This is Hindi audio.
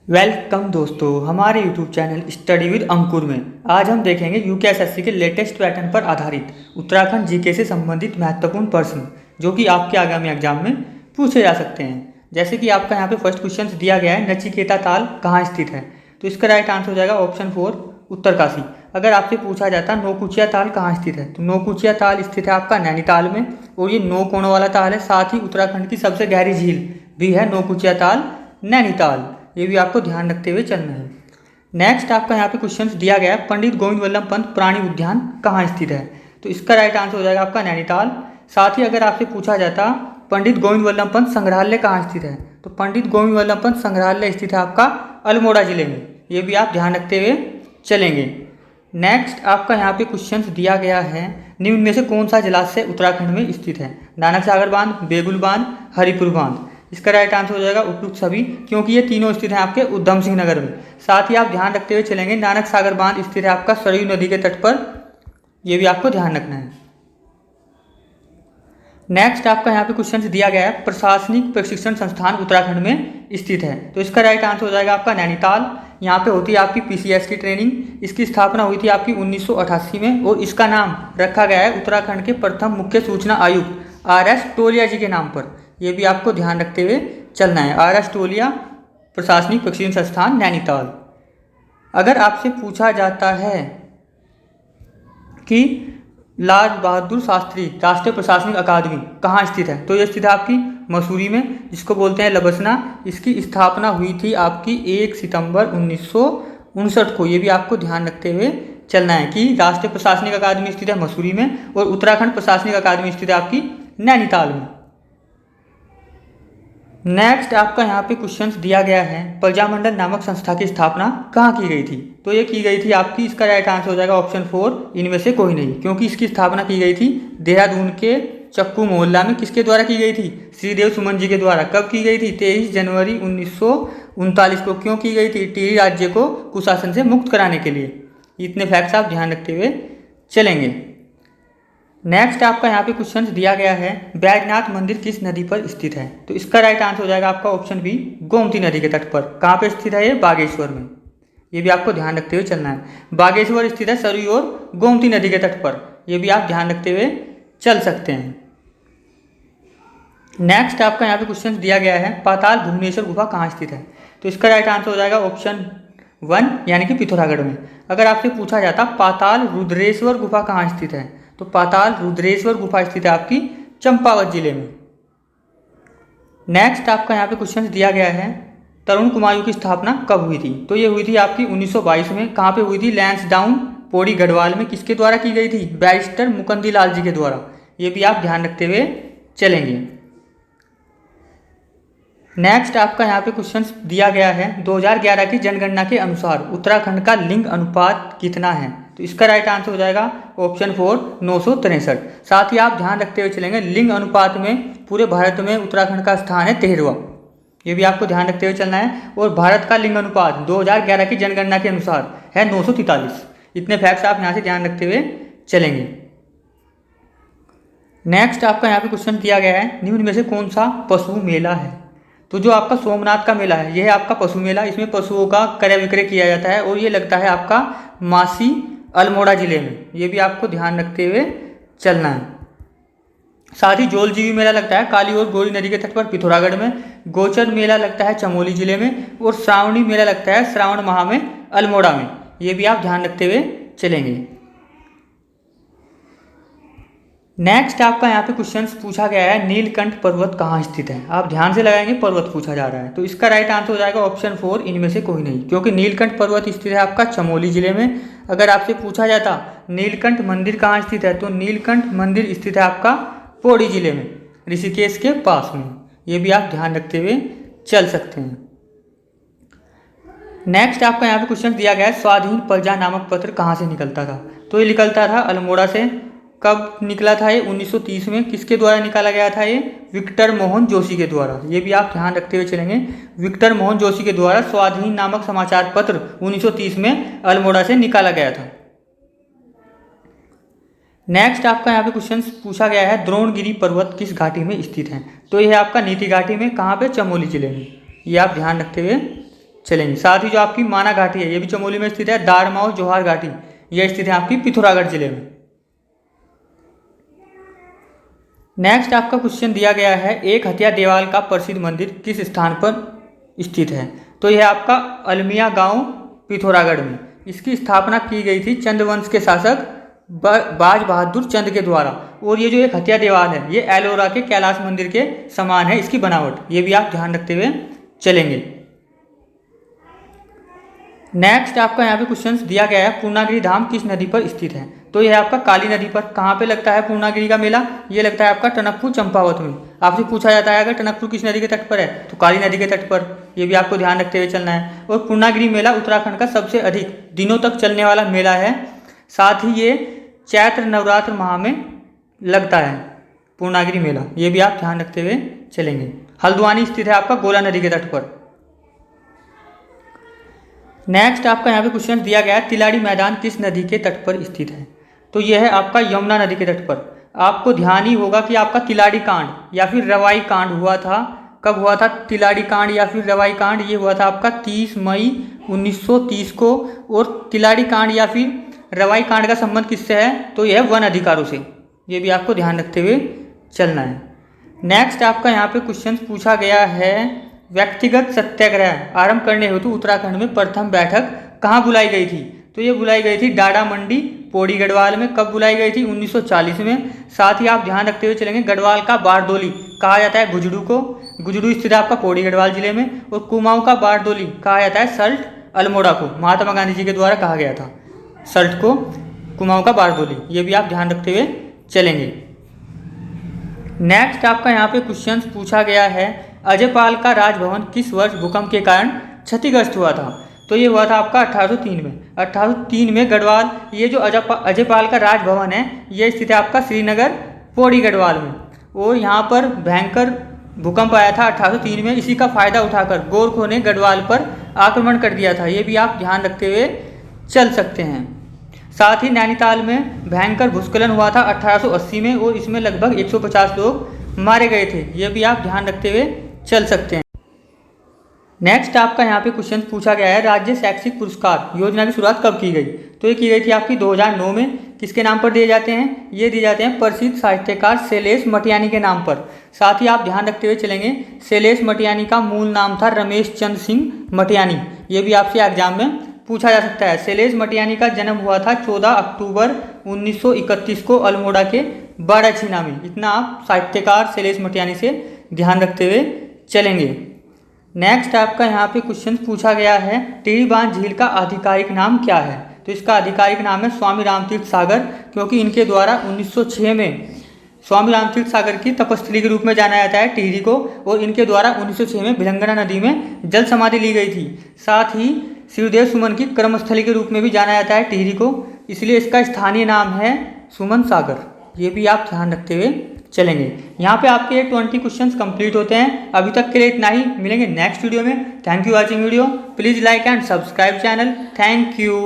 वेलकम दोस्तों, हमारे यूट्यूब चैनल स्टडी विद अंकुर में आज हम देखेंगे यूकेएसएससी के लेटेस्ट पैटर्न पर आधारित उत्तराखंड जीके से संबंधित महत्वपूर्ण प्रश्न जो कि आपके आगामी एग्जाम में पूछे जा सकते हैं। जैसे कि आपका यहाँ पे फर्स्ट क्वेश्चन दिया गया है, नचिकेता ताल कहाँ स्थित है? तो इसका राइट आंसर हो जाएगा ऑप्शन 4 उत्तरकाशी। अगर आपसे पूछा जाता नौकुचिया ताल कहाँ स्थित है, तो नौकुचिया ताल स्थित है आपका नैनीताल में, और ये 9 कोणों वाला ताल है। साथ ही उत्तराखंड की सबसे गहरी झील भी है नौकुचिया ताल नैनीताल, ये भी आपको ध्यान रखते हुए चलना है। नेक्स्ट आपका यहाँ पे क्वेश्चन दिया गया है, पंडित गोविंद वल्लभ पंत प्राणी उद्यान कहाँ स्थित है? तो इसका राइट आंसर हो जाएगा आपका नैनीताल। साथ ही अगर आपसे पूछा जाता पंडित गोविंद वल्लभ पंत संग्रहालय कहाँ स्थित है, तो पंडित गोविंद वल्लभ पंत संग्रहालय स्थित है आपका अल्मोड़ा जिले में, ये भी आप ध्यान रखते हुए चलेंगे। नेक्स्ट आपका यहाँ पे क्वेश्चन दिया गया है, निम्न में से कौन सा जलाशय उत्तराखंड में स्थित है? नानक सागर बांध, बेगुल बांध, हरिपुर बांध। इसका राइट आंसर हो जाएगा उपयुक्त सभी, क्योंकि ये तीनों स्थित हैं आपके उधम सिंह नगर में। साथ ही आप ध्यान रखते हुए चलेंगे, नानक सागर बांध स्थित है आपका सरयू नदी के तट पर, यह भी आपको ध्यान रखना है। नेक्स्ट आपका यहाँ पे क्वेश्चन दिया गया है, प्रशासनिक प्रशिक्षण संस्थान उत्तराखंड में स्थित है, तो इसका राइट आंसर हो जाएगा आपका नैनीताल। यहाँ पे होती है आपकी पीसीएस की ट्रेनिंग। इसकी स्थापना हुई थी आपकी 1988 में, और इसका नाम रखा गया है उत्तराखंड के प्रथम मुख्य सूचना आयुक्त आर.एस. टोलिया जी के नाम पर, यह भी आपको ध्यान रखते हुए चलना है। आर.एस. टोलिया प्रशासनिक प्रशिक्षण संस्थान नैनीताल। अगर आपसे पूछा जाता है कि लाल बहादुर शास्त्री राष्ट्रीय प्रशासनिक अकादमी कहाँ स्थित है, तो यह स्थित है आपकी मसूरी में, जिसको बोलते हैं लबसना। इसकी स्थापना हुई थी आपकी 1 सितंबर 1959 को, ये भी आपको ध्यान रखते हुए चलना है कि राष्ट्रीय प्रशासनिक अकादमी स्थित है मसूरी में, और उत्तराखंड प्रशासनिक अकादमी स्थित है आपकी नैनीताल में। नेक्स्ट आपका यहाँ पे क्वेश्चन दिया गया है, प्रजामंडल नामक संस्था की स्थापना कहाँ की गई थी? तो ये की गई थी आपकी, इसका राइट आंसर हो जाएगा ऑप्शन 4 इनमें से कोई नहीं, क्योंकि इसकी स्थापना की गई थी देहरादून के चक्कू मोहल्ला में। किसके द्वारा की गई थी? श्रीदेव सुमन जी के द्वारा। कब की गई थी? 23 जनवरी 1939 को। क्यों की गई थी? टिहरी राज्य को कुशासन से मुक्त कराने के लिए। इतने फैक्ट्स आप ध्यान रखते हुए चलेंगे। नेक्स्ट आपका यहाँ पे क्वेश्चन दिया गया है, बैजनाथ मंदिर किस नदी पर स्थित है? तो इसका राइट आंसर हो जाएगा आपका ऑप्शन बी गोमती नदी के तट पर। कहाँ पे स्थित है ये? बागेश्वर में, ये भी आपको ध्यान रखते हुए चलना है। बागेश्वर स्थित है सरयू और गोमती नदी के तट पर, ये भी आप ध्यान रखते हुए चल सकते हैं। नेक्स्ट आपका यहाँ पे क्वेश्चन दिया गया है, पाताल भुवनेश्वर गुफा कहाँ स्थित है? तो इसका राइट आंसर हो जाएगा ऑप्शन 1 यानी कि पिथौरागढ़ में। अगर आपसे पूछा जाता पाताल रुद्रेश्वर गुफा कहाँ स्थित है, तो पाताल रुद्रेश्वर गुफा स्थित है आपकी चंपावत जिले में। नेक्स्ट आपका यहाँ पे क्वेश्चन दिया गया है, तरुण कुमायूं की स्थापना कब हुई थी? तो ये हुई थी आपकी 1922 में। कहाँ पे हुई थी? लैंसडाउन पौड़ी गढ़वाल में। किसके द्वारा की गई थी? बैरिस्टर मुकुंदी लाल जी के द्वारा, ये भी आप ध्यान रखते हुए चलेंगे। नेक्स्ट आपका यहाँ पे क्वेश्चन दिया गया है, 2011 की जनगणना के अनुसार उत्तराखंड का लिंग अनुपात कितना है? तो इसका राइट आंसर हो जाएगा ऑप्शन 4 963। साथ ही आप ध्यान रखते हुए चलेंगे, लिंग अनुपात में पूरे भारत में उत्तराखंड का स्थान है 13वां, ये भी आपको ध्यान रखते हुए चलना है। और भारत का लिंग अनुपात 2011 की जनगणना के अनुसार है 943। इतने फैक्ट्स आप यहाँ से ध्यान रखते हुए चलेंगे। नेक्स्ट आपका यहाँ पे क्वेश्चन दिया गया है, निम्न में से कौन सा पशु मेला है? तो जो आपका सोमनाथ का मेला है, यह है आपका पशु मेला। इसमें पशुओं का क्रय विक्रय किया जाता है, और ये लगता है आपका मासी अल्मोड़ा जिले में, ये भी आपको ध्यान रखते हुए चलना है। साथ ही जोलजीबी मेला लगता है काली और गोरी नदी के तट पर पिथौरागढ़ में। गोचर मेला लगता है चमोली जिले में, और श्रावणी मेला लगता है श्रावण माह में अल्मोड़ा में, ये भी आप ध्यान रखते हुए चलेंगे। नेक्स्ट आपका यहाँ पे क्वेश्चन पूछा गया है, नीलकंठ पर्वत कहाँ स्थित है? आप ध्यान से लगाएंगे, पर्वत पूछा जा रहा है, तो इसका राइट आंसर हो जाएगा ऑप्शन 4 इनमें से कोई नहीं, क्योंकि नीलकंठ पर्वत स्थित है आपका चमोली जिले में। अगर आपसे पूछा जाता नीलकंठ मंदिर कहाँ स्थित है, तो नीलकंठ मंदिर स्थित है आपका पौड़ी जिले में, ऋषिकेश के पास में, ये भी आप ध्यान रखते हुए चल सकते हैं। नेक्स्ट आपका यहाँ पे क्वेश्चन दिया गया है, स्वाधीन प्रजा नामक पत्र कहाँ से निकलता था? तो ये निकलता था अल्मोड़ा से। कब निकला था ये? 1930 में। किसके द्वारा निकाला गया था ये? विक्टर मोहन जोशी के द्वारा, ये भी आप ध्यान रखते हुए चलेंगे। विक्टर मोहन जोशी के द्वारा स्वाधीन नामक समाचार पत्र 1930 में अल्मोड़ा से निकाला गया था। नेक्स्ट आपका यहाँ पे क्वेश्चन पूछा गया है, द्रोणगिरी पर्वत किस घाटी में स्थित है? तो यह आपका नीति घाटी में। कहाँ पे? चमोली जिले में, ये आप ध्यान रखते हुए चलेंगे। साथ ही जो आपकी माना घाटी है ये भी चमोली में स्थित है। दारमाओ जोहार घाटी यह स्थित है आपकी पिथौरागढ़ जिले में। नेक्स्ट आपका क्वेश्चन दिया गया है, एक हथिया देवाल का प्रसिद्ध मंदिर किस स्थान पर स्थित है? तो यह आपका अलमिया गांव पिथौरागढ़ में। इसकी स्थापना की गई थी चंद्रवंश के शासक बाज बहादुर चंद के द्वारा। और ये जो एक हथिया देवाल है ये एलोरा के कैलाश मंदिर के समान है इसकी बनावट, ये भी आप ध्यान रखते हुए चलेंगे। नेक्स्ट आपका यहाँ पे क्वेश्चन दिया गया है, पूर्णागिरि धाम किस नदी पर स्थित है? तो यह आपका काली नदी पर। कहाँ पे लगता है पूर्णागिरि का मेला? ये लगता है आपका टनकपुर चंपावत में। आपसे पूछा जाता है अगर टनकपुर किस नदी के तट पर है तो काली नदी के तट पर, ये भी आपको ध्यान रखते हुए चलना है। और पूर्णागिरि मेला उत्तराखंड का सबसे अधिक दिनों तक चलने वाला मेला है। साथ ही ये चैत्र नवरात्र माह में लगता है पूर्णागिरि मेला, ये भी आप ध्यान रखते हुए चलेंगे। हल्द्वानी स्थित है आपका गोला नदी के तट पर। नेक्स्ट आपका यहाँ पे क्वेश्चन दिया गया है, तिलाड़ी मैदान किस नदी के तट पर स्थित है? तो यह है आपका यमुना नदी के तट पर। आपको ध्यान ही होगा कि आपका तिलाड़ी कांड या फिर रवाई कांड हुआ था। कब हुआ था तिलाड़ी कांड या फिर रवाई कांड? ये हुआ था आपका 30 मई 1930 को। और तिलाड़ी कांड या फिर रवाई कांड का संबंध किससे है? तो यह वन अधिकारों से, ये भी आपको ध्यान रखते हुए चलना है। नेक्स्ट आपका यहाँ पे क्वेश्चन पूछा गया है, व्यक्तिगत सत्याग्रह आरंभ करने हेतु उत्तराखंड में प्रथम बैठक कहाँ बुलाई गई थी? तो ये बुलाई गई थी डाडा मंडी पौड़ी गढ़वाल में। कब बुलाई गई थी? 1940 में। साथ ही आप ध्यान रखते हुए चलेंगे, गढ़वाल का बारदोली कहा जाता है गुजड़ू को। गुजड़ू स्थित है आपका पौड़ी गढ़वाल जिले में। और कुमाऊं का बारदोली कहा जाता है सल्ट अल्मोड़ा को। महात्मा गांधी जी के द्वारा कहा गया था सल्ट को, कुमाऊं का बारदोली, ये भी आप ध्यान रखते हुए चलेंगे। नेक्स्ट आपका यहाँ पे क्वेश्चन पूछा गया है, अजयपाल का राजभवन किस वर्ष भूकंप के कारण क्षतिग्रस्त हुआ था? तो ये हुआ था आपका 1803 में। 1803 में गढ़वाल, ये जो अजयपाल का राजभवन है ये स्थित है आपका श्रीनगर पौड़ी गढ़वाल में। और यहाँ पर भयंकर भूकंप आया था 1803 में। इसी का फायदा उठाकर गोरखों ने गढ़वाल पर आक्रमण कर दिया था, ये भी आप ध्यान रखते हुए चल सकते हैं। साथ ही नैनीताल में भयंकर भूस्खलन हुआ था 1880 में और इसमें लगभग 150 लोग मारे गए थे, ये भी आप ध्यान रखते हुए चल सकते हैं। नेक्स्ट आपका यहाँ पे क्वेश्चन पूछा गया है, राज्य शैक्षिक पुरस्कार योजना की शुरुआत कब की गई? तो ये की गई थी आपकी 2009 में। किसके नाम पर दिए जाते हैं? ये दिए जाते हैं प्रसिद्ध साहित्यकार शैलेश मटियानी के नाम पर। साथ ही आप ध्यान रखते हुए चलेंगे, शैलेश मटियानी का मूल नाम था रमेश चंद्र सिंह मटियानी, ये भी आपसे एग्जाम में पूछा जा सकता है। शैलेश मटियानी का जन्म हुआ था 14 अक्टूबर 1931 को अल्मोड़ा के बाड़ाछीना में। इतना आप साहित्यकार शैलेश मटियानी से ध्यान रखते हुए चलेंगे। नेक्स्ट आपका यहाँ पे क्वेश्चन पूछा गया है, टिहरी बांध झील का आधिकारिक नाम क्या है? तो इसका आधिकारिक नाम है स्वामी रामतीर्थ सागर, क्योंकि इनके द्वारा 1906 में स्वामी रामतीर्थ सागर की तपस्थली के रूप में जाना जाता है टिहरी को। और इनके द्वारा 1906 में भिलंगना नदी में जल समाधि ली गई थी। साथ ही शिवदेव सुमन की कर्मस्थली के रूप में भी जाना जाता है टिहरी को, इसलिए इसका स्थानीय नाम है सुमन सागर, ये भी आप ध्यान रखते हुए चलेंगे। यहाँ पे आपके ये 20 क्वेश्चंस कंप्लीट होते हैं। अभी तक के लिए इतना ही, मिलेंगे नेक्स्ट वीडियो में। Thank you watching video, please like and subscribe channel. Thank you.